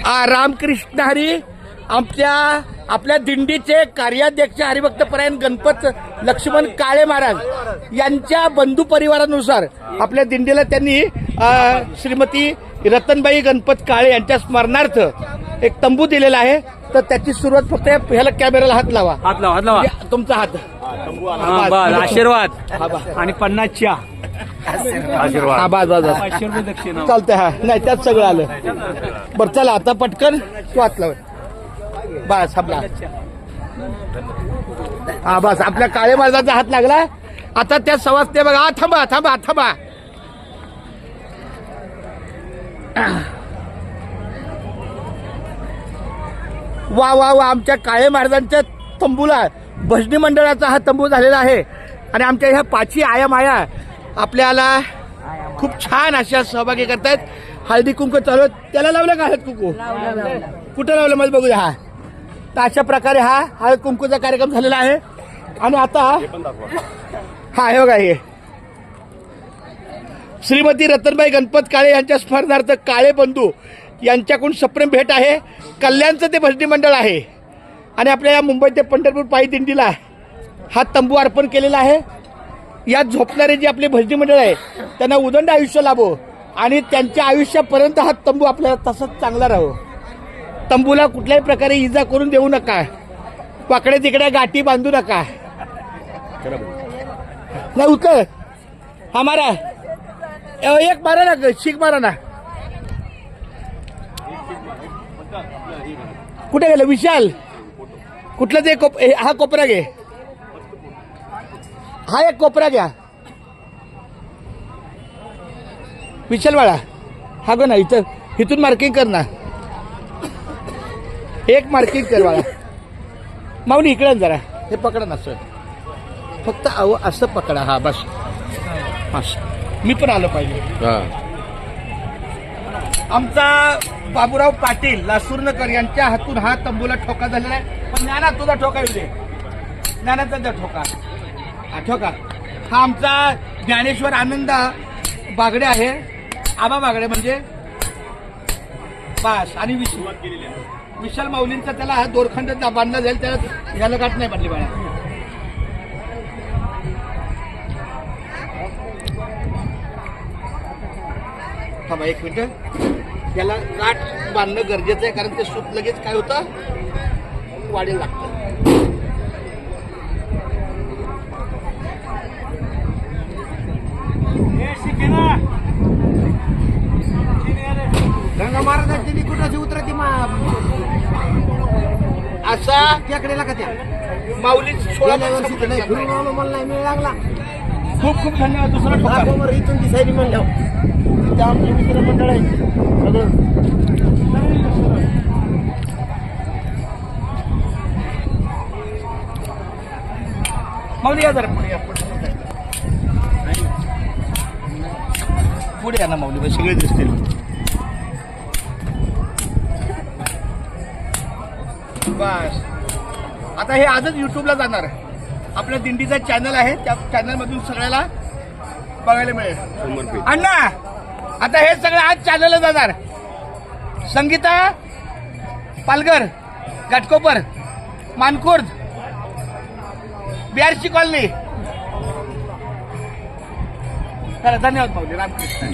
रामकृष्ण हरी. आपल्या दिंडीचे कार्याध्यक्ष हरिभक्तपरायण गणपत लक्ष्मण काळे महाराज यांच्या बंधू परिवारानुसार आपल्या दिंडीला त्यांनी श्रीमती रतनबाई गणपत काळे यांच्या स्मरणार्थ एक तंबू दिलेला आहे. तर त्याची सुरुवात फक्त ह्याला कॅमेराला हात लावा. तुमचा हात. आशीर्वाद आणि 50च्या आशीर्वाद. चालतंय. हा नाही त्यात सगळं आलं. बरं चला आता पटकन तू हात लाव. बस आपला हा बस आपल्या काळे महाराजांचा हात लागला. आता त्या सवासते बघा. थांबा थांबा थांबा. वा वा वा. आमच्या काळे महाराजांच्या तंबूला भजनी मंडळाचा हा तंबू झालेला आहे. आणि आमच्या ह्या पाची आया माया आपल्याला खूप छान अशा सहभागी करतायत. हळदी कुंकू चालू. त्याला लावलं का हळद कुंकू? कुठं लावलं मला बघूया. हा तर अशा प्रकारे हा हळद कुंकूचा कार्यक्रम झालेला आहे. आणि आता हा हे बघा हे श्रीमती रतनबाई गणपत काळे यांच्या स्मरणार्थ काळे बंधू यांच्याकडून सप्रेम भेट आहे. कल्याणचं ते भजनी मंडळ आहे. आणि आपल्या या मुंबई ते पंढरपूर पायी दिंडीला हा तंबू अर्पण केलेला आहे. यात झोपणारे जे आपले भजनी मंडळ आहे त्यांना उदंड आयुष्य लाभो आणि त्यांच्या आयुष्यापर्यंत हा तंबू आपल्याला तसंच चांगला राहो. तंबूला कुठल्याही प्रकारे इजा करून देऊ नका. वाकडे तिकडे गाठी बांधू नका. नाही उतर हमारा एक मारा ना. शीख मारा ना. कुठे गेलं विशाल? कुठलं ते हा कोपरा घे. हा एक कोपरा घ्या विशाल बाळा. हा गो ना इथून मार्किंग कर ना. एक मार्किंग कर बाळा. माऊली इकडे जरा हे पकडा ना सर. फक्त असं पकडा. हा बस बस. मी पण आलो पाहिजे. आमचा बाबूराव पाटील लासूरनकर यांच्या हातून हा तंबूला ठोका झालेला आहे. पण ज्ञाना तुझा ठोका येऊ दे. ज्ञानाचा ठोका हा ठोका. हा आमचा ज्ञानेश्वर आनंद बागडे आहे. आबा बागडे म्हणजे पास. आणि विशाल माऊलींचा त्याला हा दोरखंड बांधला जाईल. त्याला ह्याला गाठ नाही बांधली बाळा. थांबा एक मिनिट. याला गाठ बांधणं गरजेचं आहे कारण ते सूत लगेच काय होतं वाढेल लागतं. गंगा महाराजांची कुठाची उतरती असा त्याकडेला का त्या माऊली 16 वर्षी नाही मला नाही मिळ लागला. खूप खूप धन्यवाद. दुसरा ठोका इथून दिसायली म्हणलं त्या आमचे मित्र मंडळ आहे सगळं. माऊली या जरा पुढे या. पुढे या ना माऊली. सगळे दिसतील. बस आता हे आजच युट्यूबला जाणार. आपल्या दिंडीचा चॅनल आहे. त्या चॅनल मधून सगळ्याला बघायला मिळेल. अण्णा आता हे सगळं आज चॅनलला जाणार. संगीता पालघर घाटकोपर मानखुर्द बिहारची कॉलनी. धन्यवाद माऊली. रामकृष्ण.